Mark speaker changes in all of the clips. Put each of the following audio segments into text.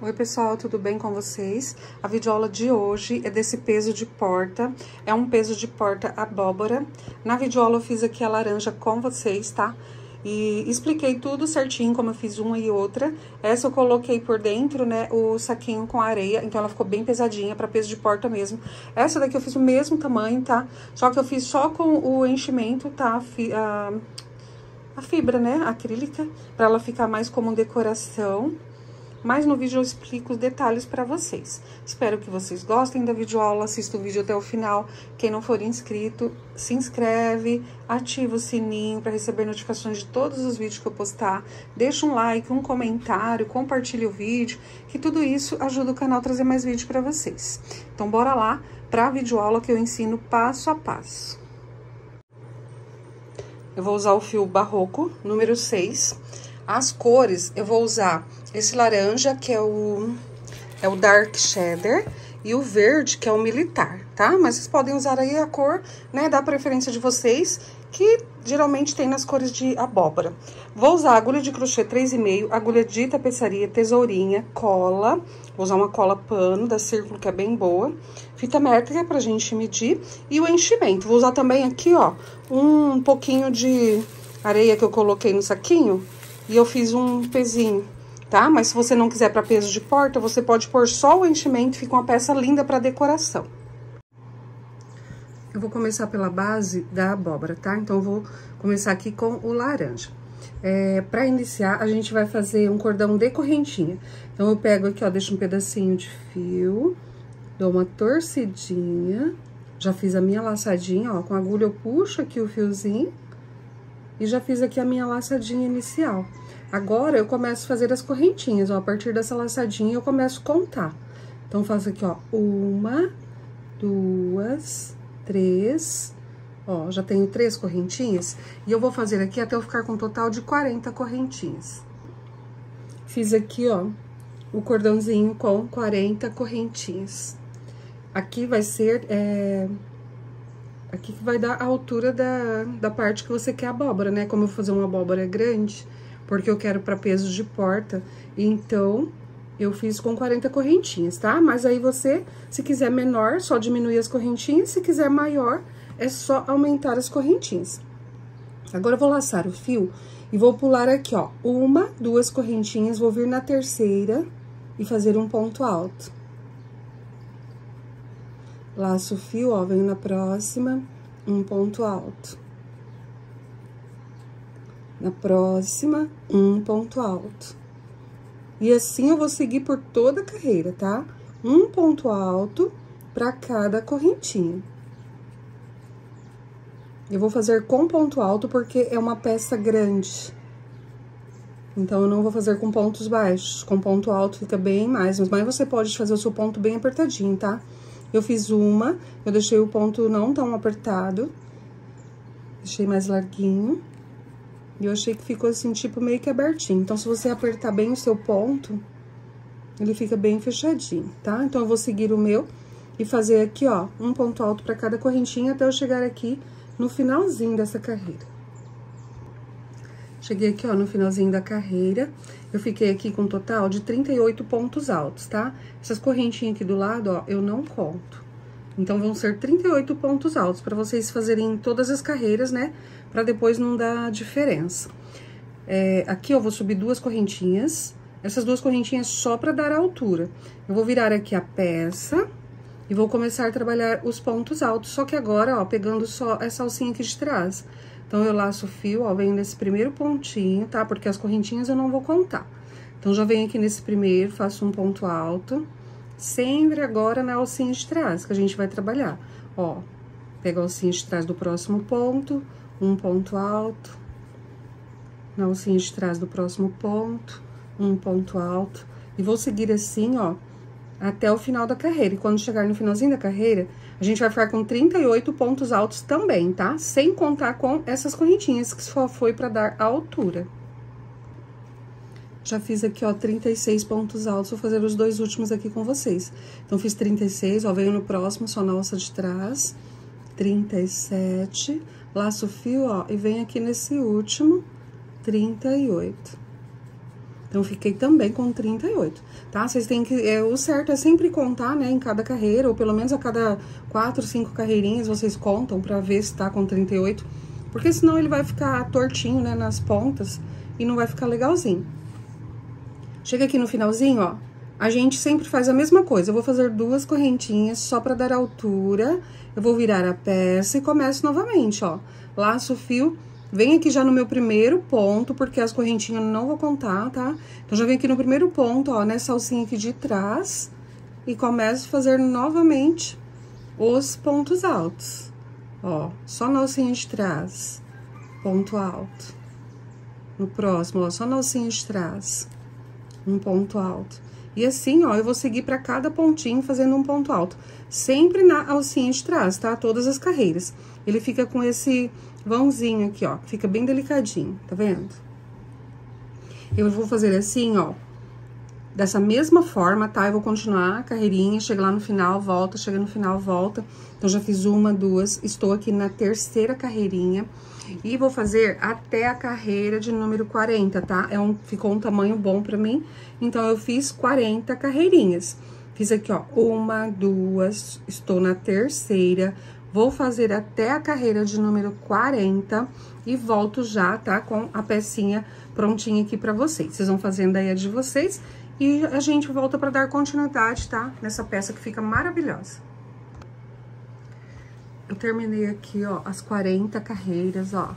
Speaker 1: Oi pessoal, tudo bem com vocês? A videoaula de hoje é desse peso de porta, é um peso de porta abóbora. Na videoaula eu fiz aqui a laranja com vocês, tá? E expliquei tudo certinho, como eu fiz uma e outra. Essa eu coloquei por dentro, né, o saquinho com areia, então ela ficou bem pesadinha, pra peso de porta mesmo. Essa daqui eu fiz o mesmo tamanho, tá? Só que eu fiz só com o enchimento, tá? A fibra, né, acrílica, pra ela ficar mais como decoração. Mas no vídeo eu explico os detalhes para vocês. Espero que vocês gostem da videoaula, assistam o vídeo até o final. Quem não for inscrito, se inscreve, ativa o sininho para receber notificações de todos os vídeos que eu postar. Deixa um like, um comentário, compartilhe o vídeo, que tudo isso ajuda o canal a trazer mais vídeo para vocês. Então bora lá para a videoaula que eu ensino passo a passo. Eu vou usar o fio barroco, número 6. As cores, eu vou usar esse laranja, que é o Dark Cheddar, e o verde, que é o militar, tá? Mas vocês podem usar aí a cor, né, da preferência de vocês, que geralmente tem nas cores de abóbora. Vou usar agulha de crochê 3,5, agulha de tapeçaria, tesourinha, cola. Vou usar uma cola pano da Círculo, que é bem boa. Fita métrica pra gente medir. E o enchimento. Vou usar também aqui, ó, um pouquinho de areia que eu coloquei no saquinho. E eu fiz um pezinho, tá? Mas se você não quiser para peso de porta, você pode pôr só o enchimento, fica uma peça linda para decoração. Eu vou começar pela base da abóbora, tá? Então, eu vou começar aqui com o laranja. Para iniciar, a gente vai fazer um cordão de correntinha. Então, eu pego aqui, ó, deixo um pedacinho de fio, dou uma torcidinha, já fiz a minha laçadinha, ó, com a agulha eu puxo aqui o fiozinho. E já fiz aqui a minha laçadinha inicial. Agora, eu começo a fazer as correntinhas, ó. A partir dessa laçadinha, eu começo a contar. Então, faço aqui, ó, 1, 2, 3, ó, já tenho 3 correntinhas. E eu vou fazer aqui até eu ficar com um total de 40 correntinhas. Fiz aqui, ó, o cordãozinho com 40 correntinhas. Aqui vai ser, aqui que vai dar a altura da parte que você quer a abóbora, né? Como eu vou fazer uma abóbora grande, porque eu quero para peso de porta, então eu fiz com 40 correntinhas, tá? Mas aí você, se quiser menor, só diminuir as correntinhas, se quiser maior, é só aumentar as correntinhas. Agora eu vou laçar o fio e vou pular aqui, ó, 1, 2 correntinhas, vou vir na terceira e fazer um ponto alto. Laço o fio, ó, venho na próxima, um ponto alto. Na próxima, um ponto alto. E assim eu vou seguir por toda a carreira, tá? Um ponto alto pra cada correntinha. Eu vou fazer com ponto alto porque é uma peça grande. Então, eu não vou fazer com pontos baixos. Com ponto alto fica bem mais, mas você pode fazer o seu ponto bem apertadinho, tá? Eu fiz uma, eu deixei o ponto não tão apertado, deixei mais larguinho, e eu achei que ficou assim, tipo, meio que abertinho. Então, se você apertar bem o seu ponto, ele fica bem fechadinho, tá? Então, eu vou seguir o meu e fazer aqui, ó, um ponto alto pra cada correntinha até eu chegar aqui no finalzinho dessa carreira. Cheguei aqui, ó, no finalzinho da carreira, eu fiquei aqui com um total de 38 pontos altos, tá? Essas correntinhas aqui do lado, ó, eu não conto. Então, vão ser 38 pontos altos, pra vocês fazerem todas as carreiras, né? Pra depois não dar diferença. Aqui, eu vou subir 2 correntinhas, essas 2 correntinhas só pra dar a altura. Eu vou virar aqui a peça e vou começar a trabalhar os pontos altos, só que agora, ó, pegando só essa alcinha aqui de trás. Então, eu laço o fio, ó, venho nesse primeiro pontinho, tá? Porque as correntinhas eu não vou contar. Então, já venho aqui nesse primeiro, faço um ponto alto, sempre agora na alcinha de trás, que a gente vai trabalhar. Ó, pego a alcinha de trás do próximo ponto, um ponto alto, na alcinha de trás do próximo ponto, um ponto alto, e vou seguir assim, ó, até o final da carreira. E quando chegar no finalzinho da carreira, a gente vai ficar com 38 pontos altos também, tá? Sem contar com essas correntinhas, que só foi pra dar a altura. Já fiz aqui, ó, 36 pontos altos, vou fazer os 2 últimos aqui com vocês. Então, fiz 36, ó, venho no próximo, só na alça de trás, 37, laço o fio, ó, e venho aqui nesse último, 38. Então, fiquei também com 38, tá? Vocês têm que... o certo é sempre contar, né, em cada carreira, ou pelo menos a cada 4, 5 carreirinhas, vocês contam pra ver se tá com 38. Porque senão ele vai ficar tortinho, né, nas pontas e não vai ficar legalzinho. Chega aqui no finalzinho, ó, a gente sempre faz a mesma coisa. Eu vou fazer 2 correntinhas só pra dar altura. Eu vou virar a peça e começo novamente, ó. Laço o fio... Vem aqui já no meu primeiro ponto, porque as correntinhas eu não vou contar, tá? Então, já vem aqui no primeiro ponto, ó, nessa alcinha aqui de trás. E começo a fazer novamente os pontos altos. Ó, só na alcinha de trás, ponto alto. No próximo, ó, só na alcinha de trás, um ponto alto. E assim, ó, eu vou seguir pra cada pontinho fazendo um ponto alto. Sempre na alcinha de trás, tá? Todas as carreiras. Ele fica com esse vãozinho aqui, ó. Fica bem delicadinho, tá vendo? Eu vou fazer assim, ó. Dessa mesma forma, tá? Eu vou continuar a carreirinha, chega lá no final, volta, chega no final, volta. Então, já fiz 1, 2, estou aqui na terceira carreirinha. E vou fazer até a carreira de número 40, tá? Ficou um tamanho bom pra mim, então eu fiz 40 carreirinhas. Fiz aqui, ó, 1, 2, estou na terceira, vou fazer até a carreira de número 40 e volto já, tá? Com a pecinha prontinha aqui pra vocês. Vocês vão fazendo aí a de vocês e a gente volta pra dar continuidade, tá? Nessa peça que fica maravilhosa. Eu terminei aqui, ó, as 40 carreiras, ó.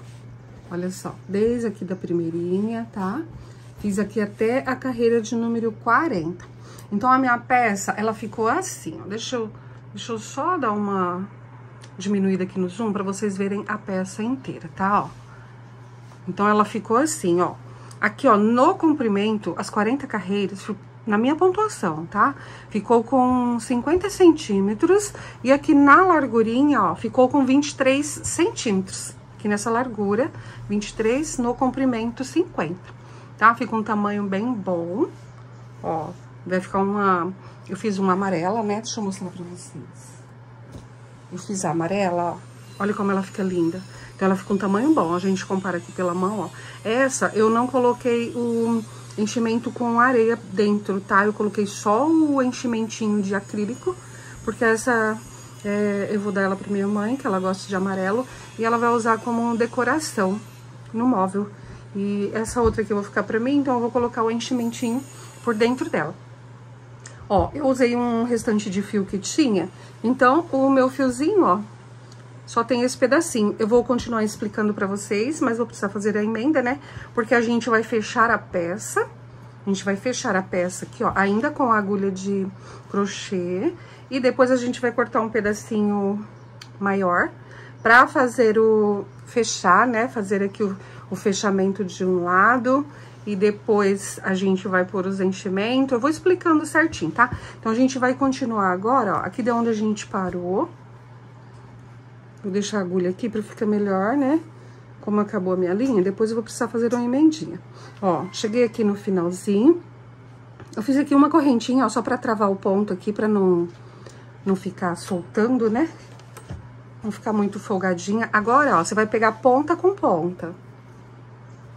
Speaker 1: Olha só, desde aqui da primeirinha, tá? Fiz aqui até a carreira de número 40. Então, a minha peça, ela ficou assim, ó. Deixa eu só dar uma diminuída aqui no zoom pra vocês verem a peça inteira, tá, ó? Então, ela ficou assim, ó. Aqui, ó, no comprimento, as 40 carreiras... Na minha pontuação, tá? Ficou com 50 centímetros e aqui na largurinha, ó, ficou com 23 centímetros. Aqui nessa largura, 23, no comprimento 50, tá? Fica um tamanho bem bom, ó. Vai ficar uma... Eu fiz uma amarela, né? Deixa eu mostrar pra vocês. Eu fiz a amarela, ó. Olha como ela fica linda. Então, ela fica um tamanho bom. A gente compara aqui pela mão, ó. Essa, eu não coloquei o... enchimento com areia dentro, tá? Eu coloquei só o enchimentinho de acrílico, porque essa eu vou dar ela pra minha mãe, que ela gosta de amarelo, e ela vai usar como decoração no móvel. E essa outra aqui eu vou ficar pra mim, então eu vou colocar o enchimentinho por dentro dela. Ó, eu usei um restante de fio que tinha, então o meu fiozinho, ó, só tem esse pedacinho. Eu vou continuar explicando pra vocês, mas vou precisar fazer a emenda, né? Porque a gente vai fechar a peça. A gente vai fechar a peça aqui, ó, ainda com a agulha de crochê. E depois a gente vai cortar um pedacinho maior pra fazer fechar, né? Fazer aqui o fechamento de um lado. E depois a gente vai pôr os enchimentos. Eu vou explicando certinho, tá? Então, a gente vai continuar agora, ó, aqui de onde a gente parou. Vou deixar a agulha aqui pra ficar melhor, né? Como acabou a minha linha, depois eu vou precisar fazer uma emendinha. Ó, cheguei aqui no finalzinho. Eu fiz aqui uma correntinha, ó, só pra travar o ponto aqui, pra não ficar soltando, né? Não ficar muito folgadinha. Agora, ó, você vai pegar ponta com ponta.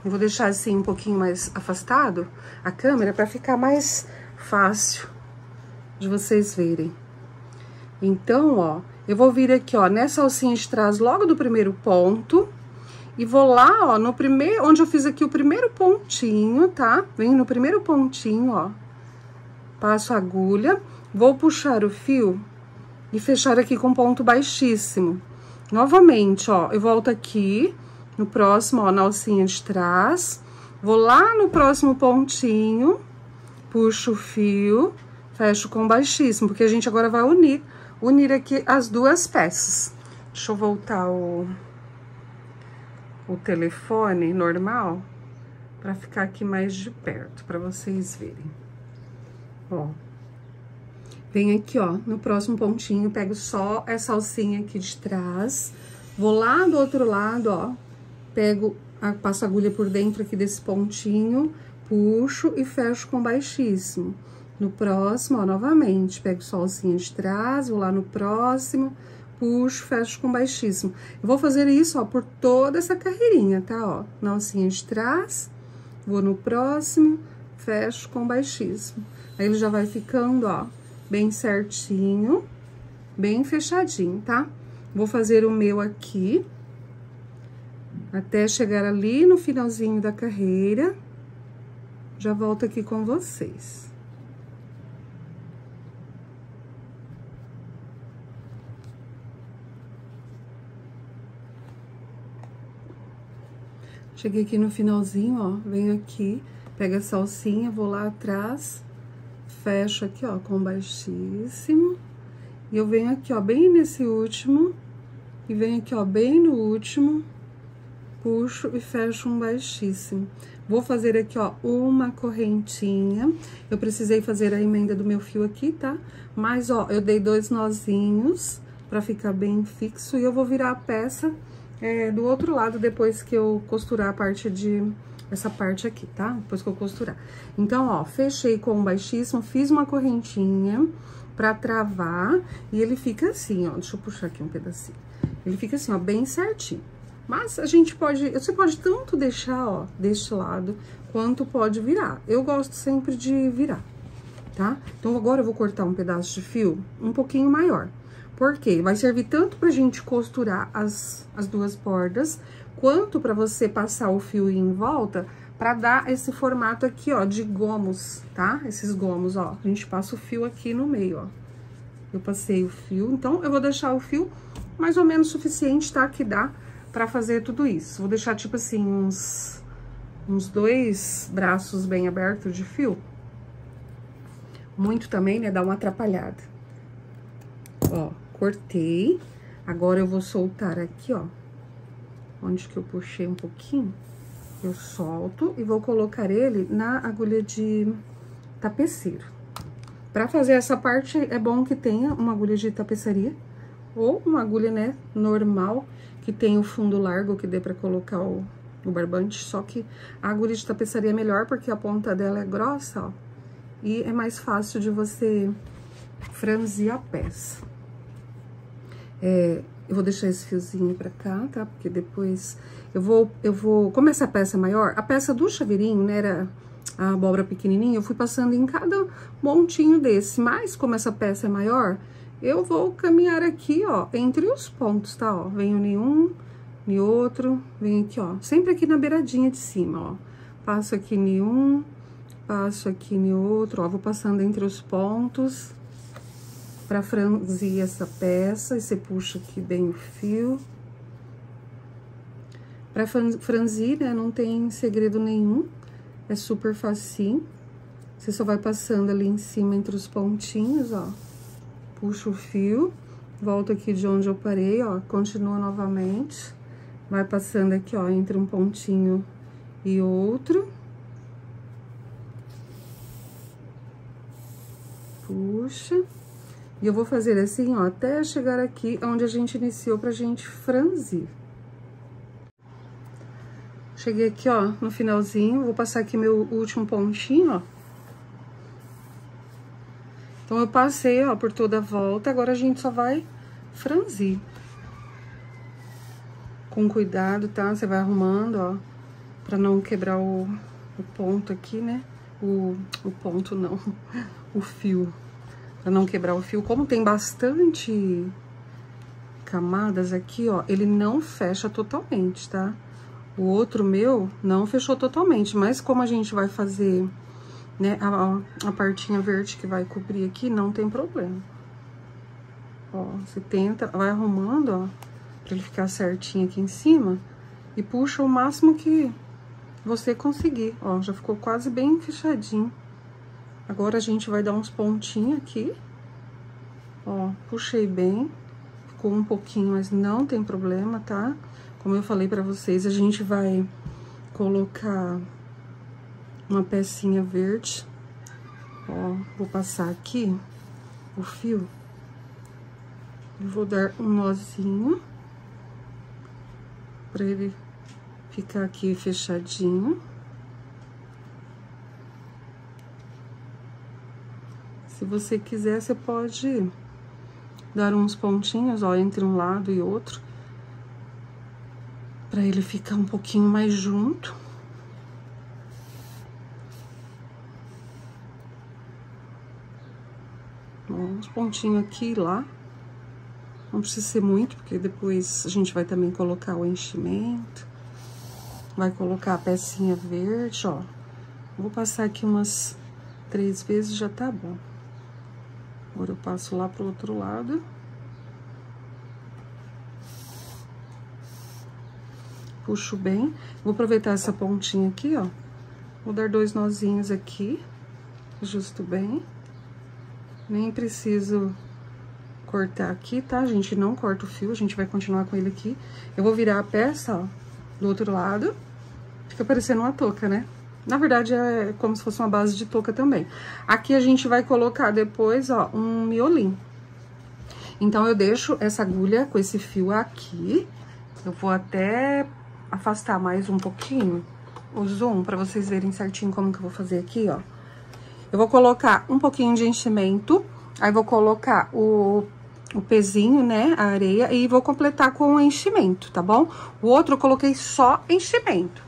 Speaker 1: Eu vou deixar assim um pouquinho mais afastado a câmera pra ficar mais fácil de vocês verem. Então, ó... Eu vou vir aqui, ó, nessa alcinha de trás, logo do primeiro ponto. E vou lá, ó, no primeiro... Onde eu fiz aqui o primeiro pontinho, tá? Venho no primeiro pontinho, ó. Passo a agulha. Vou puxar o fio e fechar aqui com ponto baixíssimo. Novamente, ó, eu volto aqui no próximo, ó, na alcinha de trás. Vou lá no próximo pontinho. Puxo o fio, fecho com baixíssimo, porque a gente agora vai unir aqui as duas peças. Deixa eu voltar o telefone normal, pra ficar aqui mais de perto, pra vocês verem. Ó. Vem aqui, ó, no próximo pontinho, pego só essa alcinha aqui de trás. Vou lá do outro lado, ó, passo a agulha por dentro aqui desse pontinho, puxo e fecho com baixíssimo. No próximo, ó, novamente, pego só a alcinha de trás, vou lá no próximo, puxo, fecho com baixíssimo. Eu vou fazer isso, ó, por toda essa carreirinha, tá, ó? Na alcinha de trás, vou no próximo, fecho com baixíssimo. Aí ele já vai ficando, ó, bem certinho, bem fechadinho, tá? Vou fazer o meu aqui, até chegar ali no finalzinho da carreira. Já volto aqui com vocês. Cheguei aqui no finalzinho, ó, venho aqui, pego a salsinha, vou lá atrás, fecho aqui, ó, com baixíssimo. E eu venho aqui, ó, bem nesse último, e venho aqui, ó, bem no último, puxo e fecho um baixíssimo. Vou fazer aqui, ó, uma correntinha. Eu precisei fazer a emenda do meu fio aqui, tá? Mas, ó, eu dei 2 nozinhos pra ficar bem fixo, e eu vou virar a peça do outro lado depois que eu costurar a parte essa parte aqui, tá? Depois que eu costurar. Então, ó, fechei com baixíssimo, fiz uma correntinha pra travar, e ele fica assim, ó, deixa eu puxar aqui um pedacinho. Ele fica assim, ó, bem certinho. Mas a gente pode, você pode tanto deixar, ó, deste lado, quanto pode virar. Eu gosto sempre de virar, tá? Então, agora eu vou cortar um pedaço de fio um pouquinho maior. Por quê? Vai servir tanto pra gente costurar as 2 bordas, quanto pra você passar o fio em volta, pra dar esse formato aqui, ó, de gomos, tá? Esses gomos, ó, a gente passa o fio aqui no meio, ó. Eu passei o fio, então, eu vou deixar o fio mais ou menos suficiente, tá? Que dá pra fazer tudo isso. Vou deixar, tipo assim, uns 2 braços bem abertos de fio. Muito também, né? Dá uma atrapalhada. Ó, cortei. Agora, eu vou soltar aqui, ó. Onde que eu puxei um pouquinho, eu solto e vou colocar ele na agulha de tapeceiro. Pra fazer essa parte, é bom que tenha uma agulha de tapeçaria, ou uma agulha, né, normal, que tenha o fundo largo, que dê pra colocar o barbante. Só que a agulha de tapeçaria é melhor, porque a ponta dela é grossa, ó, e é mais fácil de você franzir a peça. Eu vou deixar esse fiozinho pra cá, tá? Porque depois eu vou... Como essa peça é maior, a peça do chaveirinho, né, era a abóbora pequenininha, eu fui passando em cada montinho desse. Mas, como essa peça é maior, eu vou caminhar aqui, ó, entre os pontos, tá? Ó, venho em um, em outro, venho aqui, ó, sempre aqui na beiradinha de cima, ó. Passo aqui em um, passo aqui em outro, ó, vou passando entre os pontos pra franzir essa peça, e você puxa aqui bem o fio. Pra franzir, né, não tem segredo nenhum, é super facinho. Você só vai passando ali em cima entre os pontinhos, ó. Puxa o fio, volta aqui de onde eu parei, ó, continua novamente. Vai passando aqui, ó, entre um pontinho e outro. Puxa. E eu vou fazer assim, ó, até chegar aqui onde a gente iniciou pra gente franzir. Cheguei aqui, ó, no finalzinho, vou passar aqui meu último pontinho, ó. Então, eu passei, ó, por toda a volta, agora a gente só vai franzir. Com cuidado, tá? Você vai arrumando, ó, pra não quebrar o ponto aqui, né? O ponto não, o fio. Pra não quebrar o fio. Como tem bastante camadas aqui, ó, ele não fecha totalmente, tá? O outro meu não fechou totalmente, mas como a gente vai fazer, né, a partinha verde que vai cobrir aqui, não tem problema. Ó, você tenta, vai arrumando, ó, pra ele ficar certinho aqui em cima, e puxa o máximo que você conseguir. Ó, já ficou quase bem fechadinho. Agora, a gente vai dar uns pontinhos aqui. Ó, puxei bem. Ficou um pouquinho, mas não tem problema, tá? Como eu falei pra vocês, a gente vai colocar uma pecinha verde. Ó, vou passar aqui o fio. E vou dar um nozinho pra ele ficar aqui fechadinho. Se você quiser, você pode dar uns pontinhos, ó, entre um lado e outro, pra ele ficar um pouquinho mais junto. Uns pontinhos aqui e lá. Não precisa ser muito, porque depois a gente vai também colocar o enchimento. Vai colocar a pecinha verde, ó. Vou passar aqui umas 3 vezes, já tá bom. Agora eu passo lá pro outro lado. Puxo bem. Vou aproveitar essa pontinha aqui, ó. Vou dar 2 nozinhos aqui. Ajusto bem. Nem preciso cortar aqui, tá? A gente não corta o fio, a gente vai continuar com ele aqui. Eu vou virar a peça, ó, do outro lado. Fica parecendo uma touca, né? Na verdade, é como se fosse uma base de touca também. Aqui a gente vai colocar depois, ó, um miolim. Então, eu deixo essa agulha com esse fio aqui. Eu vou até afastar mais um pouquinho o zoom, pra vocês verem certinho como que eu vou fazer aqui, ó. Eu vou colocar um pouquinho de enchimento, aí vou colocar o pezinho, né, a areia, e vou completar com o enchimento, tá bom? O outro eu coloquei só enchimento.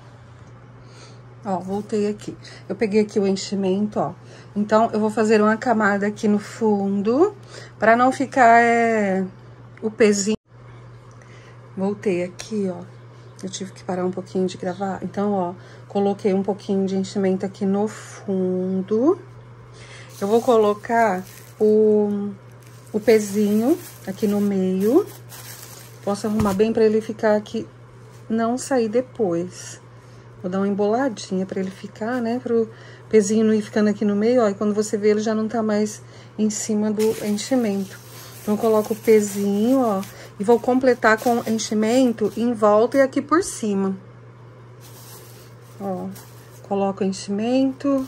Speaker 1: Ó, voltei aqui. Eu peguei aqui o enchimento, ó. Então, eu vou fazer uma camada aqui no fundo, pra não ficar, o pezinho. Voltei aqui, ó. Eu tive que parar um pouquinho de gravar. Então, ó, coloquei um pouquinho de enchimento aqui no fundo. Eu vou colocar o pezinho aqui no meio. Posso arrumar bem pra ele ficar aqui, não sair depois. Vou dar uma emboladinha pra ele ficar, né? Pro pezinho não ir ficando aqui no meio, ó. E quando você vê, ele já não tá mais em cima do enchimento. Então, eu coloco o pezinho, ó. E vou completar com enchimento em volta e aqui por cima. Ó. Coloco o enchimento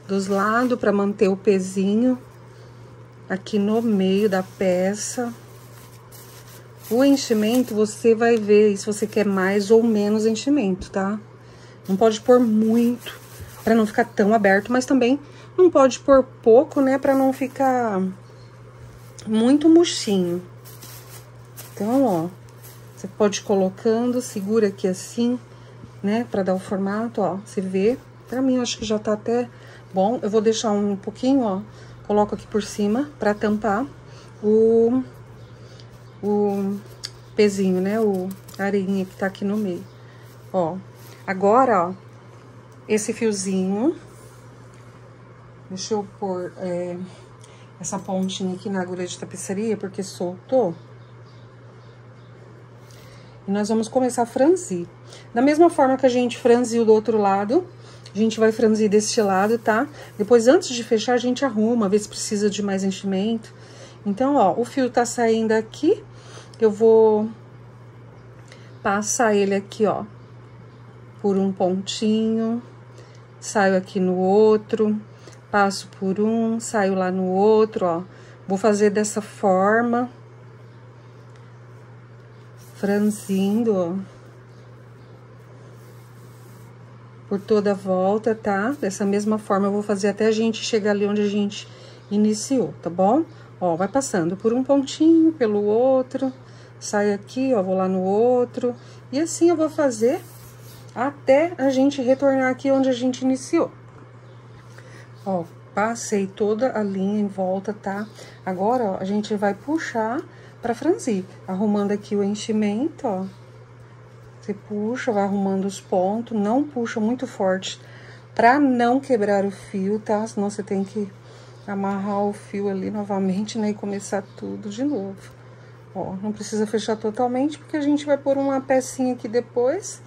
Speaker 1: dos lados pra manter o pezinho aqui no meio da peça. O enchimento, você vai ver se você quer mais ou menos enchimento, tá? Não pode pôr muito, pra não ficar tão aberto, mas também não pode pôr pouco, né, pra não ficar muito murchinho. Então, ó, você pode ir colocando, segura aqui assim, né, pra dar o formato, ó, você vê. Pra mim, eu acho que já tá até bom. Eu vou deixar um pouquinho, ó, coloco aqui por cima pra tampar o pezinho, né, a areinha que tá aqui no meio, ó. Agora, ó, esse fiozinho, deixa eu pôr essa pontinha aqui na agulha de tapeçaria, porque soltou. E nós vamos começar a franzir. Da mesma forma que a gente franziu do outro lado, a gente vai franzir deste lado, tá? Depois, antes de fechar, a gente arruma, vê se precisa de mais enchimento. Então, ó, o fio tá saindo aqui, eu vou passar ele aqui, ó, por um pontinho, saio aqui no outro, passo por um, saio lá no outro, ó. Vou fazer dessa forma, franzindo, ó, por toda a volta, tá? Dessa mesma forma eu vou fazer até a gente chegar ali onde a gente iniciou, tá bom? Ó, vai passando por um pontinho, pelo outro, saio aqui, ó, vou lá no outro, e assim eu vou fazer até a gente retornar aqui onde a gente iniciou. Ó, passei toda a linha em volta, tá? Agora, ó, a gente vai puxar pra franzir, arrumando aqui o enchimento, ó. Você puxa, vai arrumando os pontos, não puxa muito forte pra não quebrar o fio, tá? Senão você tem que amarrar o fio ali novamente, né? E começar tudo de novo. Ó, não precisa fechar totalmente, porque a gente vai pôr uma pecinha aqui depois.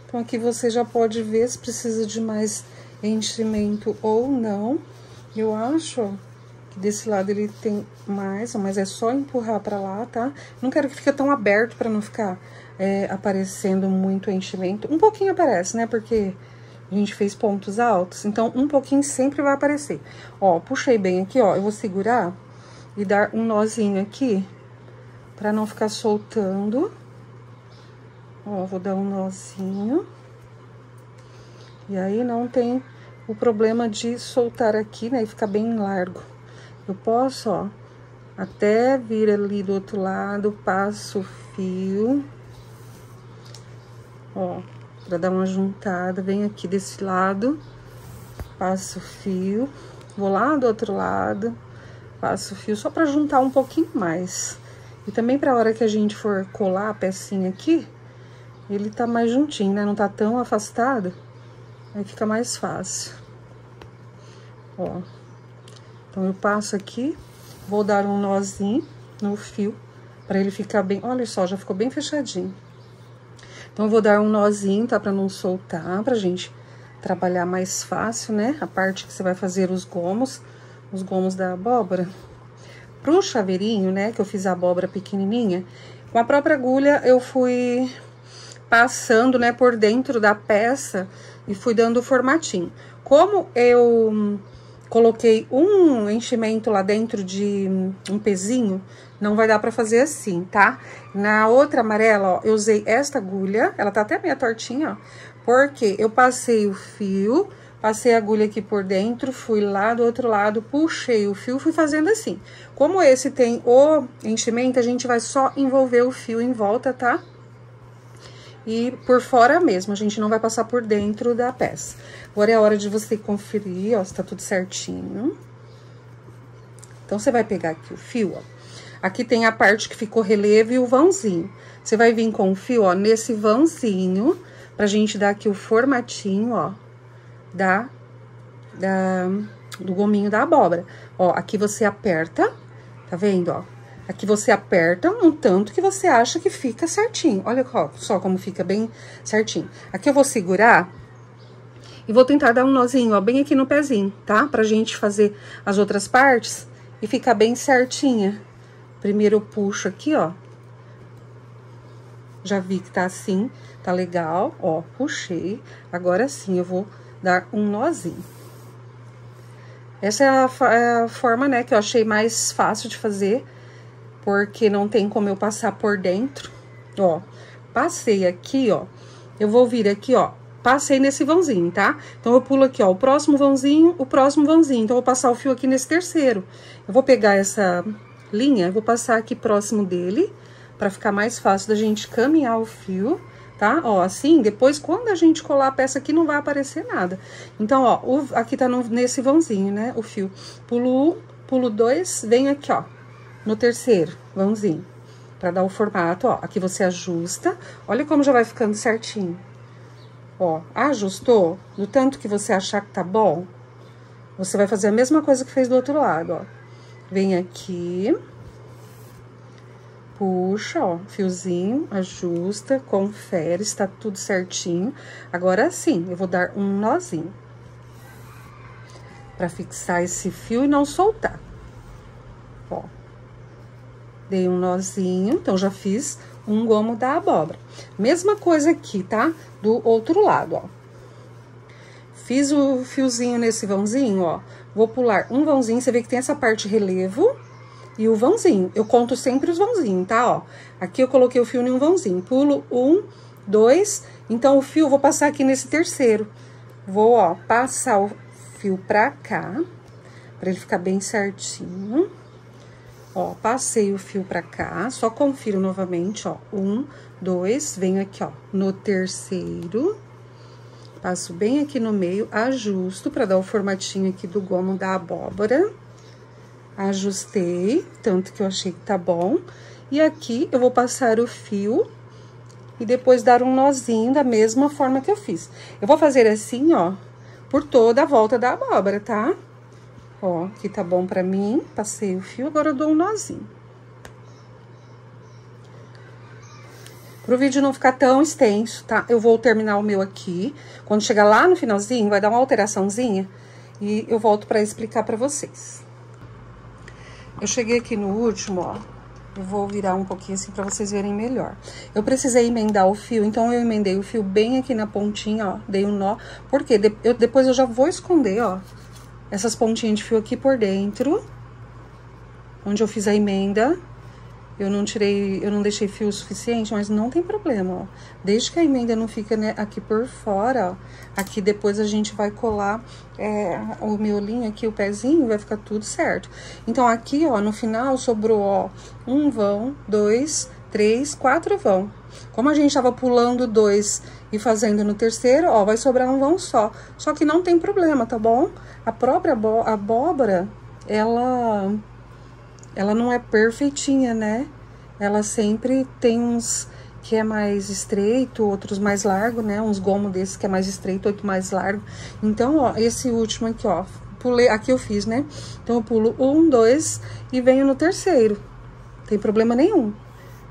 Speaker 1: Então, aqui você já pode ver se precisa de mais enchimento ou não. Eu acho, ó, que desse lado ele tem mais, mas é só empurrar pra lá, tá? Não quero que fique tão aberto pra não ficar aparecendo muito enchimento. Um pouquinho aparece, né? Porque a gente fez pontos altos, então um pouquinho sempre vai aparecer. Ó, puxei bem aqui, ó, eu vou segurar e dar um nozinho aqui pra não ficar soltando. Ó, vou dar um nozinho. E aí, não tem o problema de soltar aqui, né? E ficar bem largo. Eu posso, ó, até vir ali do outro lado, passo o fio. Ó, pra dar uma juntada, venho aqui desse lado, passo o fio. Vou lá do outro lado, Passo o fio só pra juntar um pouquinho mais. E também pra hora que a gente for colar a pecinha aqui, ele tá mais juntinho, né? Não tá tão afastado, aí fica mais fácil. Ó. Então, eu passo aqui, vou dar um nozinho no fio, pra ele ficar bem... Olha só, já ficou bem fechadinho. Então, eu vou dar um nozinho, tá? Pra não soltar, pra gente trabalhar mais fácil, né? A parte que você vai fazer os gomos da abóbora. Pro chaveirinho, né, que eu fiz a abóbora pequenininha, com a própria agulha eu fui passando, né, por dentro da peça e fui dando o formatinho. Como eu coloquei um enchimento lá dentro de um pezinho, não vai dar pra fazer assim, tá? Na outra amarela, ó, eu usei esta agulha, ela tá até meio tortinha, ó, porque eu passei o fio, passei a agulha aqui por dentro, fui lá do outro lado, puxei o fio, fui fazendo assim. Como esse tem o enchimento, a gente vai só envolver o fio em volta, tá? E por fora mesmo, a gente não vai passar por dentro da peça. Agora é a hora de você conferir, ó, se tá tudo certinho. Então, você vai pegar aqui o fio, ó. Aqui tem a parte que ficou relevo e o vãozinho. Você vai vir com o fio, ó, nesse vãozinho, pra gente dar aqui o formatinho, ó, do gominho da abóbora. Ó, aqui você aperta, tá vendo, ó? Aqui você aperta um tanto que você acha que fica certinho. Olha só como fica bem certinho. Aqui eu vou segurar e vou tentar dar um nozinho, ó, bem aqui no pezinho, tá? Pra gente fazer as outras partes e ficar bem certinha. Primeiro eu puxo aqui, ó. Já vi que tá assim, tá legal, ó, puxei. Agora sim eu vou dar um nozinho. Essa é a forma, né, que eu achei mais fácil de fazer, porque não tem como eu passar por dentro. Ó, passei aqui, ó, eu vou vir aqui, ó, passei nesse vãozinho, tá? Então, eu pulo aqui, ó, o próximo vãozinho. Então, eu vou passar o fio aqui nesse terceiro. Eu vou pegar essa linha, vou passar aqui próximo dele, pra ficar mais fácil da gente caminhar o fio, tá? Ó, assim, depois, quando a gente colar a peça aqui, não vai aparecer nada. Então, ó, aqui tá nesse vãozinho, né, o fio. Pulo 1, pulo 2, venho aqui, ó, no terceiro vãozinho, pra dar o formato, ó. Aqui você ajusta, olha como já vai ficando certinho. Ó, ajustou, do tanto que você achar que tá bom, você vai fazer a mesma coisa que fez do outro lado, ó. Vem aqui... Puxa, ó, fiozinho, ajusta, confere se tá tudo certinho. Agora sim, eu vou dar um nozinho pra fixar esse fio e não soltar. Ó, dei um nozinho, então já fiz um gomo da abóbora. Mesma coisa aqui, tá? Do outro lado, ó. Fiz o fiozinho nesse vãozinho, ó. Vou pular um vãozinho, você vê que tem essa parte relevo e o vãozinho. Eu conto sempre os vãozinhos, tá? Ó, aqui eu coloquei o fio em um vãozinho. Pulo 1, 2, então o fio eu vou passar aqui nesse terceiro. Vou, ó, passar o fio pra cá, pra ele ficar bem certinho. Ó, passei o fio pra cá, só confiro novamente, ó. 1, 2, venho aqui, ó, no terceiro. Passo bem aqui no meio, ajusto pra dar o formatinho aqui do gomo da abóbora. Ajustei, tanto que eu achei que tá bom. E aqui eu vou passar o fio e depois dar um nozinho da mesma forma que eu fiz. Eu vou fazer assim, ó, por toda a volta da abóbora, tá? Ó, aqui tá bom pra mim, passei o fio, agora eu dou um nozinho. Pro vídeo não ficar tão extenso, tá? Eu vou terminar o meu aqui. Quando chegar lá no finalzinho, vai dar uma alteraçãozinha e eu volto pra explicar pra vocês. Eu cheguei aqui no último, ó, eu vou virar um pouquinho assim pra vocês verem melhor. Eu precisei emendar o fio, então eu emendei o fio bem aqui na pontinha, ó, dei um nó, porque depois eu já vou esconder, ó, essas pontinhas de fio aqui por dentro, onde eu fiz a emenda. Eu não deixei fio o suficiente, mas não tem problema, ó. Desde que a emenda não fica, né, aqui por fora, ó. Aqui depois a gente vai colar o miolinho aqui, o pezinho, vai ficar tudo certo. Então, aqui, ó, no final sobrou, ó, um vão, 2, 3, 4 vão. Como a gente tava pulando 2 e fazendo no terceiro, ó, vai sobrar um vão só. Só que não tem problema, tá bom? A própria abóbora, ela ela não é perfeitinha, né? Ela sempre tem uns que é mais estreito, outros mais largo, né? Uns gomos desses que é mais estreito, outro mais largo. Então, ó, esse último aqui, ó, pulei, aqui eu fiz, né? Então, eu pulo 1, 2 e venho no terceiro. Não tem problema nenhum.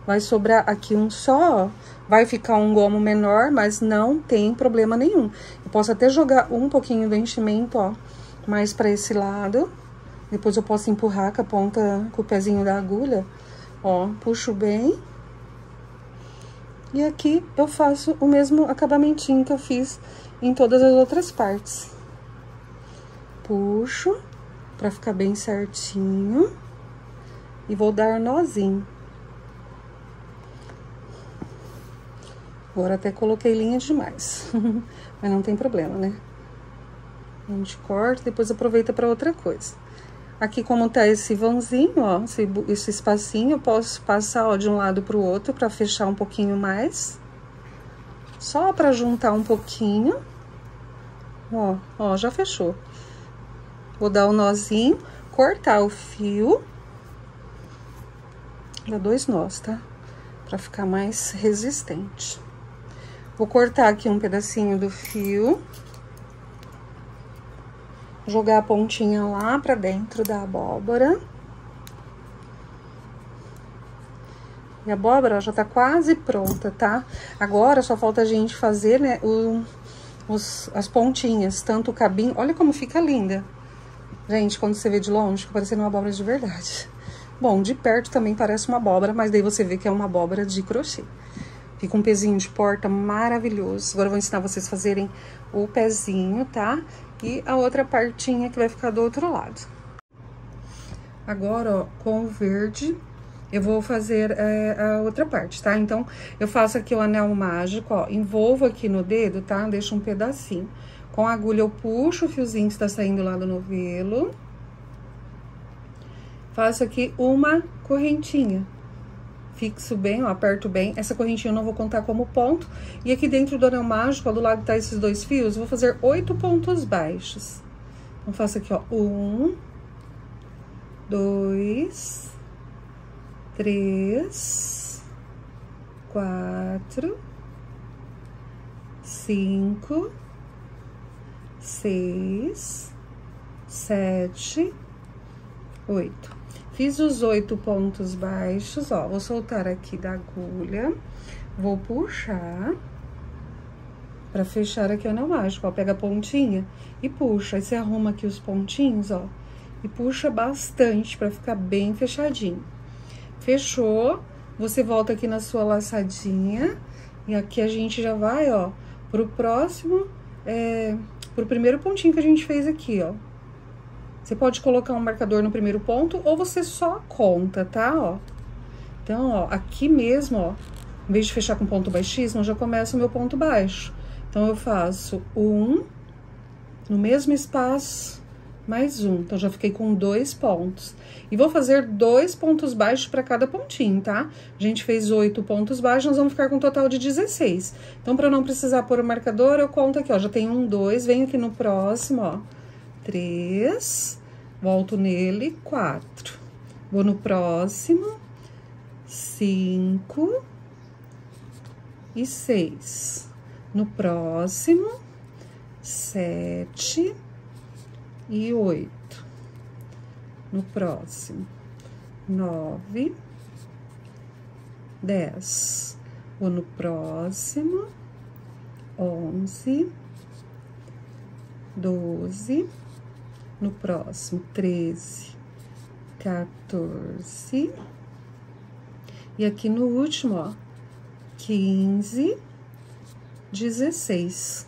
Speaker 1: Vai sobrar aqui um só, ó. Vai ficar um gomo menor, mas não tem problema nenhum. Eu posso até jogar um pouquinho do enchimento, ó, mais pra esse lado. Depois eu posso empurrar com a ponta, com o pezinho da agulha. Ó, puxo bem. E aqui eu faço o mesmo acabamentinho que eu fiz em todas as outras partes. Puxo pra ficar bem certinho. E vou dar nozinho. Agora até coloquei linha demais. Mas não tem problema, né? A gente corta, depois aproveita pra outra coisa. Aqui, como tá esse vãozinho, ó, esse espacinho, eu posso passar, ó, de um lado pro outro pra fechar um pouquinho mais. Só pra juntar um pouquinho. Ó, já fechou. Vou dar o nozinho, cortar o fio. Dá 2 nós, tá? Pra ficar mais resistente. Vou cortar aqui um pedacinho do fio. Jogar a pontinha lá pra dentro da abóbora. E a abóbora, ó, já tá quase pronta, tá? Agora só falta a gente fazer, né, as pontinhas, tanto o cabinho. Olha como fica linda. Gente, quando você vê de longe, fica parecendo uma abóbora de verdade. Bom, de perto também parece uma abóbora, mas daí você vê que é uma abóbora de crochê. Fica um pezinho de porta maravilhoso. Agora eu vou ensinar vocês a fazerem o pezinho, tá? E a outra partinha que vai ficar do outro lado. Agora, ó, com o verde, eu vou fazer a outra parte, tá? Então, eu faço aqui o anel mágico, ó, envolvo aqui no dedo, tá? Deixo um pedacinho. Com a agulha, eu puxo o fiozinho que está saindo lá do novelo. Faço aqui uma correntinha. Fixo bem, ó, aperto bem. Essa correntinha eu não vou contar como ponto. E aqui dentro do anel mágico, ó, do lado tá esses 2 fios, eu vou fazer 8 pontos baixos. Então, faço aqui, ó, 1, 2, 3, 4, 5, 6, 7, 8. Fiz os 8 pontos baixos, ó, vou soltar aqui da agulha, vou puxar pra fechar aqui o anel mágico, ó, pega a pontinha e puxa, aí você arruma aqui os pontinhos, ó, e puxa bastante pra ficar bem fechadinho. Fechou, você volta aqui na sua laçadinha e aqui a gente já vai, ó, pro próximo, pro primeiro pontinho que a gente fez aqui, ó. Você pode colocar um marcador no primeiro ponto ou você só conta, tá? Ó. Então, ó, aqui mesmo, ó, em vez de fechar com ponto baixíssimo, eu já começo o meu ponto baixo. Então, eu faço 1, no mesmo espaço, mais 1. Então, já fiquei com 2 pontos. E vou fazer 2 pontos baixos para cada pontinho, tá? A gente fez 8 pontos baixos, nós vamos ficar com um total de 16. Então, para não precisar pôr o marcador, eu conto aqui, ó, já tem 1, 2, venho aqui no próximo, ó, 3, volto nele, 4. Vou no próximo, 5 e 6. No próximo, 7 e 8. No próximo, 9, 10. Vou no próximo, 11, 12. No próximo, 13, 14. E aqui no último, ó, 15, 16.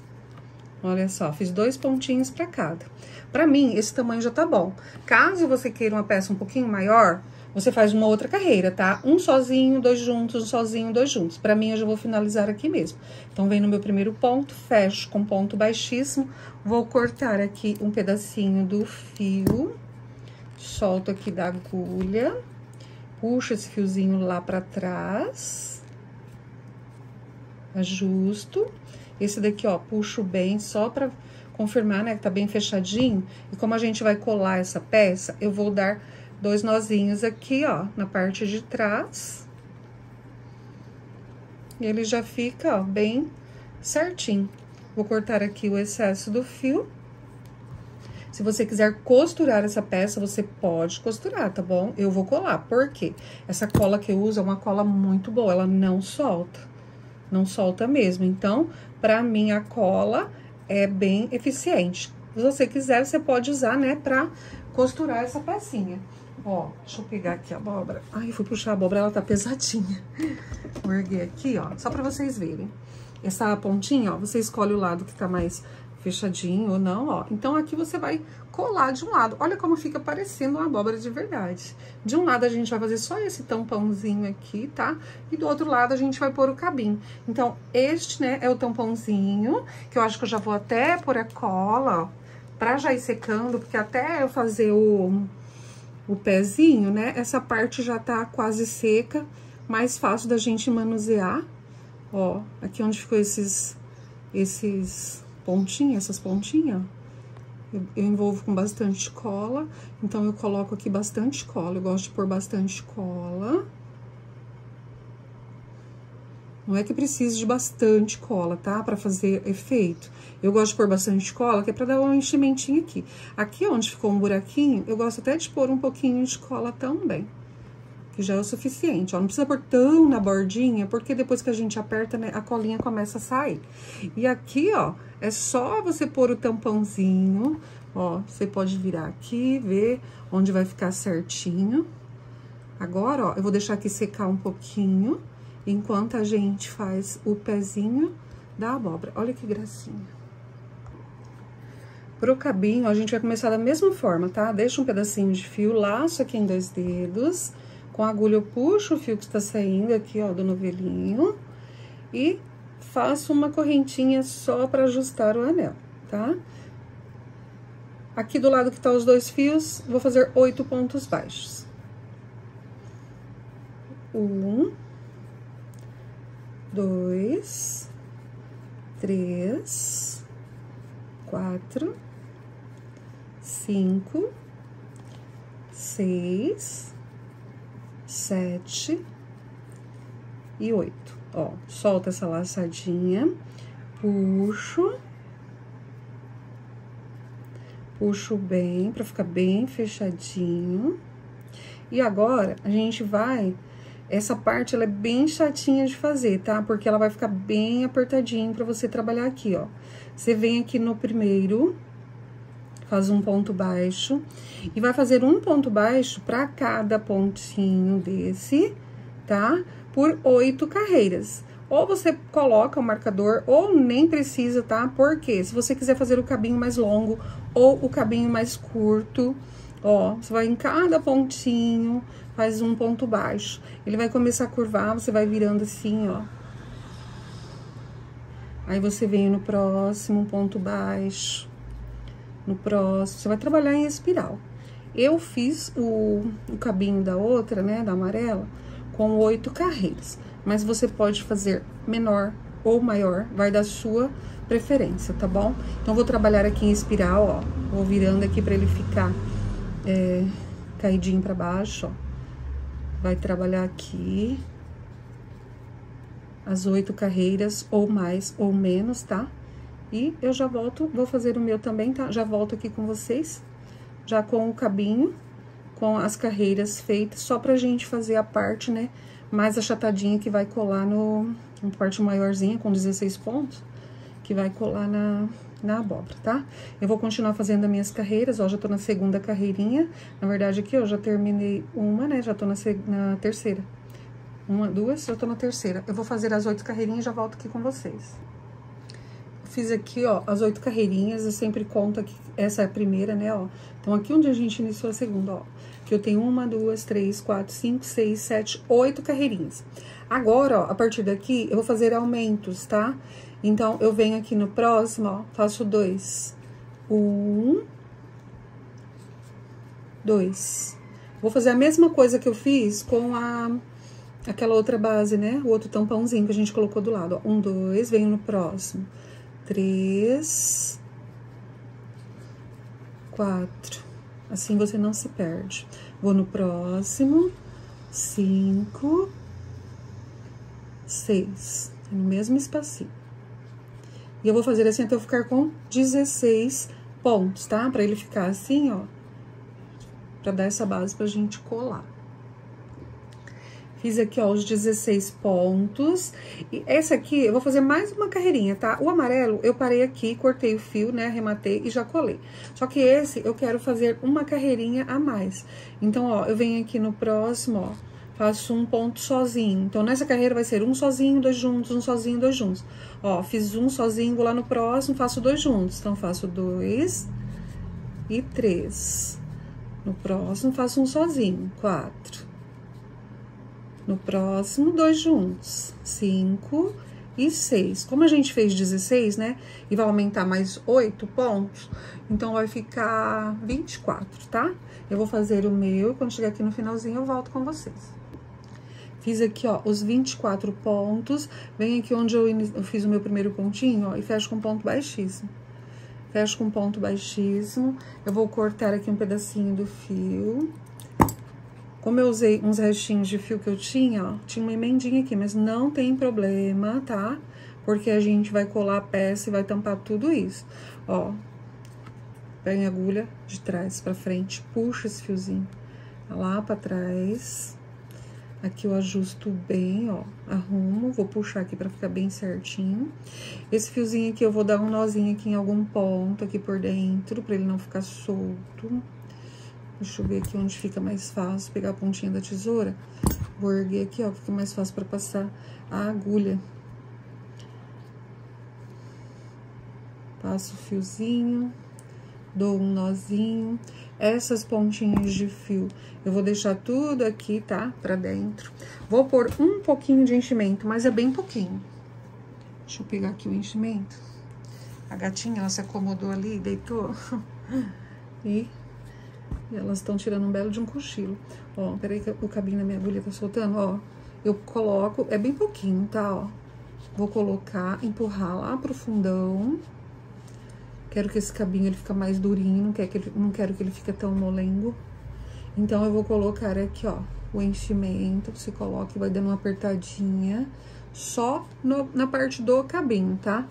Speaker 1: Olha só, fiz 2 pontinhos pra cada. Pra mim, esse tamanho já tá bom. Caso você queira uma peça um pouquinho maior, você faz uma outra carreira, tá? Um sozinho, 2 juntos, um sozinho, 2 juntos. Pra mim, eu já vou finalizar aqui mesmo. Então, vem no meu primeiro ponto, fecho com ponto baixíssimo. Vou cortar aqui um pedacinho do fio. Solto aqui da agulha. Puxo esse fiozinho lá pra trás. Ajusto. Esse daqui, ó, puxo bem, só pra confirmar, né, que tá bem fechadinho. E como a gente vai colar essa peça, eu vou dar 2 nozinhos aqui, ó, na parte de trás. E ele já fica, ó, bem certinho. Vou cortar aqui o excesso do fio. Se você quiser costurar essa peça, você pode costurar, tá bom? Eu vou colar, por quê? Essa cola que eu uso é uma cola muito boa, ela não solta. Não solta mesmo. Então, pra mim, a cola é bem eficiente. Se você quiser, você pode usar, né, pra costurar essa pecinha. Ó, deixa eu pegar aqui a abóbora. Ai, fui puxar a abóbora, ela tá pesadinha. Vou erguer aqui, ó, só pra vocês verem. Essa pontinha, ó, você escolhe o lado que tá mais fechadinho ou não, ó. Então, aqui você vai colar de um lado. Olha como fica parecendo uma abóbora de verdade. De um lado, a gente vai fazer só esse tampãozinho aqui, tá? E do outro lado, a gente vai pôr o cabinho. Então, este, né, é o tampãozinho, que eu acho que eu já vou até pôr a cola, ó, pra já ir secando, porque até eu fazer o pezinho, né, essa parte já tá quase seca, mais fácil da gente manusear. Ó, aqui onde ficou esses pontinhos, essas pontinhas, eu envolvo com bastante cola, então eu coloco aqui bastante cola, eu gosto de pôr bastante cola. Não é que precise de bastante cola, tá? Pra fazer efeito. Eu gosto de pôr bastante cola, que é pra dar um enchimentinho aqui. Aqui onde ficou um buraquinho, eu gosto até de pôr um pouquinho de cola também. Que já é o suficiente, ó. Não precisa pôr tão na bordinha, porque depois que a gente aperta, né, a colinha começa a sair. E aqui, ó, é só você pôr o tampãozinho, ó. Você pode virar aqui, ver onde vai ficar certinho. Agora, ó, eu vou deixar aqui secar um pouquinho, enquanto a gente faz o pezinho da abóbora. Olha que gracinha. Pro cabinho, a gente vai começar da mesma forma, tá? Deixa um pedacinho de fio, laço aqui em 2 dedos. Com a agulha eu puxo o fio que está saindo aqui, ó, do novelinho. E faço uma correntinha só para ajustar o anel, tá? Aqui do lado que tá os 2 fios, vou fazer 8 pontos baixos. 1, 2, 3, 4, 5, 6, 7 e 8. Ó, solta essa laçadinha, puxo bem, pra ficar bem fechadinho. E agora, a gente vai... Essa parte, ela é bem chatinha de fazer, tá? Porque ela vai ficar bem apertadinho pra você trabalhar aqui, ó. Você vem aqui no primeiro, faz um ponto baixo, e vai fazer um ponto baixo pra cada pontinho desse, tá? Por 8 carreiras. Ou você coloca o marcador, ou nem precisa, tá? Porque se você quiser fazer o cabinho mais longo, ou o cabinho mais curto, ó, você vai em cada pontinho, faz um ponto baixo. Ele vai começar a curvar, você vai virando assim, ó. Aí, você vem no próximo, um ponto baixo. No próximo, você vai trabalhar em espiral. Eu fiz o cabinho da outra, né, da amarela, com 8 carreiras. Mas você pode fazer menor ou maior, vai da sua preferência, tá bom? Então, vou trabalhar aqui em espiral, ó. Vou virando aqui pra ele ficar caidinho pra baixo, ó. Vai trabalhar aqui as 8 carreiras, ou mais ou menos, tá? E eu já volto, vou fazer o meu também, tá? Já volto aqui com vocês, já com o cabinho, com as carreiras feitas, só pra gente fazer a parte, né, mais achatadinha, que vai colar no parte maiorzinha, com 16 pontos, que vai colar na abóbora, tá? Eu vou continuar fazendo as minhas carreiras, ó, já tô na segunda carreirinha. Na verdade, aqui, ó, já terminei uma, né, já tô na terceira. 1, 2, já tô na terceira. Eu vou fazer as 8 carreirinhas e já volto aqui com vocês. Fiz aqui, ó, as 8 carreirinhas, eu sempre conto aqui, essa é a primeira, né, ó. Então, aqui onde a gente iniciou a segunda, ó, que eu tenho 1, 2, 3, 4, 5, 6, 7, 8 carreirinhas. Agora, ó, a partir daqui, eu vou fazer aumentos, tá? Então, eu venho aqui no próximo, ó, faço 2. 1, 2. Vou fazer a mesma coisa que eu fiz com aquela outra base, né? O outro tampãozinho que a gente colocou do lado, ó. 1, 2, venho no próximo. 3, 4, Assim você não se perde. Vou no próximo. 5, 6. No mesmo espacinho. E eu vou fazer assim até eu ficar com 16 pontos, tá? Pra ele ficar assim, ó. Pra dar essa base pra gente colar. Fiz aqui, ó, os 16 pontos. E essa aqui, eu vou fazer mais uma carreirinha, tá? O amarelo, eu parei aqui, cortei o fio, né? Arrematei e já colei. Só que esse, eu quero fazer uma carreirinha a mais. Então, ó, eu venho aqui no próximo, ó, faço um ponto sozinho. Então, nessa carreira vai ser um sozinho, dois juntos, um sozinho, dois juntos. Ó, fiz um sozinho, vou lá no próximo, faço dois juntos. Então, faço 2 e 3. No próximo, faço um sozinho, 4. No próximo, 2 juntos, 5 e 6. Como a gente fez 16, né? E vai aumentar mais 8 pontos, então vai ficar 24, tá? Eu vou fazer o meu, quando chegar aqui no finalzinho eu volto com vocês. Fiz aqui, ó, os 24 pontos. Venho aqui onde eu fiz o meu primeiro pontinho, ó, e fecho com ponto baixíssimo. Fecho com ponto baixíssimo. Eu vou cortar aqui um pedacinho do fio. Como eu usei uns restinhos de fio que eu tinha, ó, tinha uma emendinha aqui, mas não tem problema, tá? Porque a gente vai colar a peça e vai tampar tudo isso. Ó, pega a agulha de trás pra frente, puxa esse fiozinho lá pra trás. Aqui eu ajusto bem, ó, arrumo, vou puxar aqui pra ficar bem certinho. Esse fiozinho aqui eu vou dar um nozinho aqui em algum ponto aqui por dentro, pra ele não ficar solto. Deixa eu ver aqui onde fica mais fácil, pegar a pontinha da tesoura. Vou erguer aqui, ó, fica mais fácil pra passar a agulha. Passo o fiozinho, dou um nozinho. Essas pontinhas de fio, eu vou deixar tudo aqui, tá? Pra dentro. Vou pôr um pouquinho de enchimento, mas é bem pouquinho. Deixa eu pegar aqui o enchimento. A gatinha, ela se acomodou ali, deitou. E elas estão tirando um belo de um cochilo. Ó, peraí que o cabinho da minha agulha tá soltando, ó. Eu coloco, é bem pouquinho, tá, ó. Vou colocar, empurrar lá pro fundão. Quero que esse cabinho ele fique mais durinho, não quero que ele fique tão molengo. Então, eu vou colocar aqui, ó, o enchimento. Você coloca e vai dando uma apertadinha só na parte do cabinho, tá?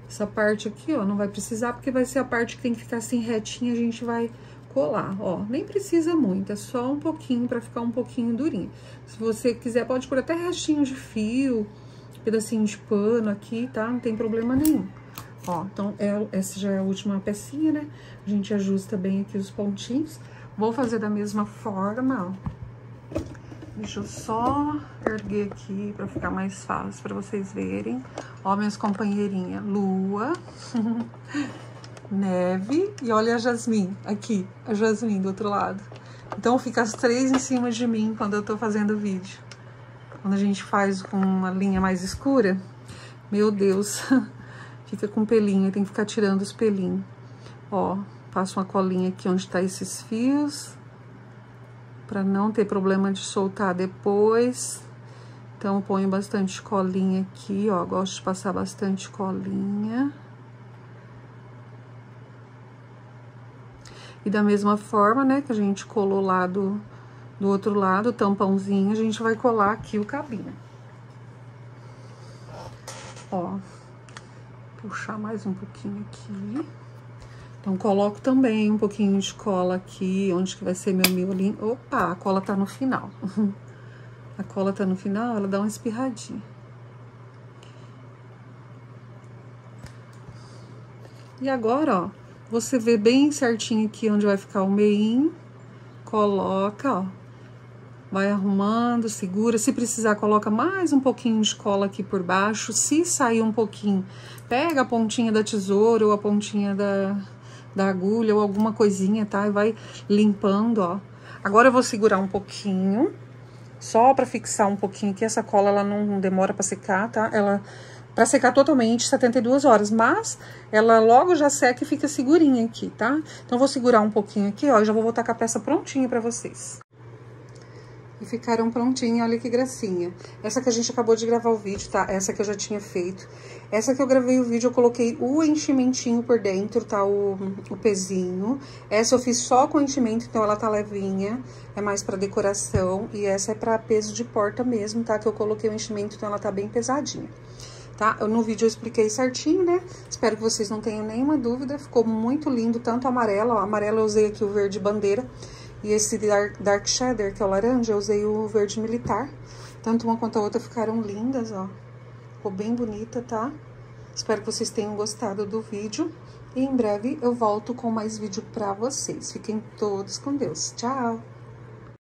Speaker 1: Essa parte aqui, ó, não vai precisar, porque vai ser a parte que tem que ficar assim retinha, a gente vai colar, ó. Nem precisa muito, é só um pouquinho pra ficar um pouquinho durinho. Se você quiser, pode pôr até restinho de fio, pedacinho de pano aqui, tá? Não tem problema nenhum. Ó, então, essa já é a última pecinha, né? A gente ajusta bem aqui os pontinhos. Vou fazer da mesma forma, ó. Deixa eu só erguer aqui pra ficar mais fácil pra vocês verem. Ó, minhas companheirinhas, Lua, Neve e olha a Jasmine, aqui, a Jasmine do outro lado. Então, fica as três em cima de mim quando eu tô fazendo o vídeo. Quando a gente faz com uma linha mais escura, meu Deus... Fica com pelinho, tem que ficar tirando os pelinhos. Ó, passo uma colinha aqui onde tá esses fios. Pra não ter problema de soltar depois. Então, eu ponho bastante colinha aqui, ó. Gosto de passar bastante colinha. E da mesma forma, né, que a gente colou lá do outro lado, o tampãozinho, a gente vai colar aqui o cabinho. Ó. Puxar mais um pouquinho aqui. Então, coloco também um pouquinho de cola aqui, onde que vai ser meu miolinho. Opa, a cola tá no final. A cola tá no final, ela dá uma espirradinha. E agora, ó, você vê bem certinho aqui onde vai ficar o meinho. Coloca, ó. Vai arrumando, segura. Se precisar, coloca mais um pouquinho de cola aqui por baixo. Se sair um pouquinho, pega a pontinha da tesoura ou a pontinha da agulha ou alguma coisinha, tá? E vai limpando, ó. Agora eu vou segurar um pouquinho, só pra fixar um pouquinho aqui. Essa cola, ela não demora pra secar, tá? Ela, pra secar totalmente, 72 horas. Mas ela logo já seca e fica segurinha aqui, tá? Então, eu vou segurar um pouquinho aqui, ó. E já vou voltar com a peça prontinha pra vocês. E ficaram prontinhas, olha que gracinha. Essa que a gente acabou de gravar o vídeo, tá? Essa que eu já tinha feito. Essa que eu gravei o vídeo, eu coloquei o enchimentinho por dentro, tá? O pezinho. Essa eu fiz só com enchimento, então ela tá levinha. É mais pra decoração. E essa é pra peso de porta mesmo, tá? Que eu coloquei o enchimento, então ela tá bem pesadinha. Tá? No vídeo eu expliquei certinho, né? Espero que vocês não tenham nenhuma dúvida. Ficou muito lindo, tanto a amarela, ó. A amarela eu usei aqui o verde bandeira. E esse Dark Shader, que é o laranja, eu usei o verde militar. Tanto uma quanto a outra ficaram lindas, ó. Ficou bem bonita, tá? Espero que vocês tenham gostado do vídeo. E em breve eu volto com mais vídeo pra vocês. Fiquem todos com Deus. Tchau!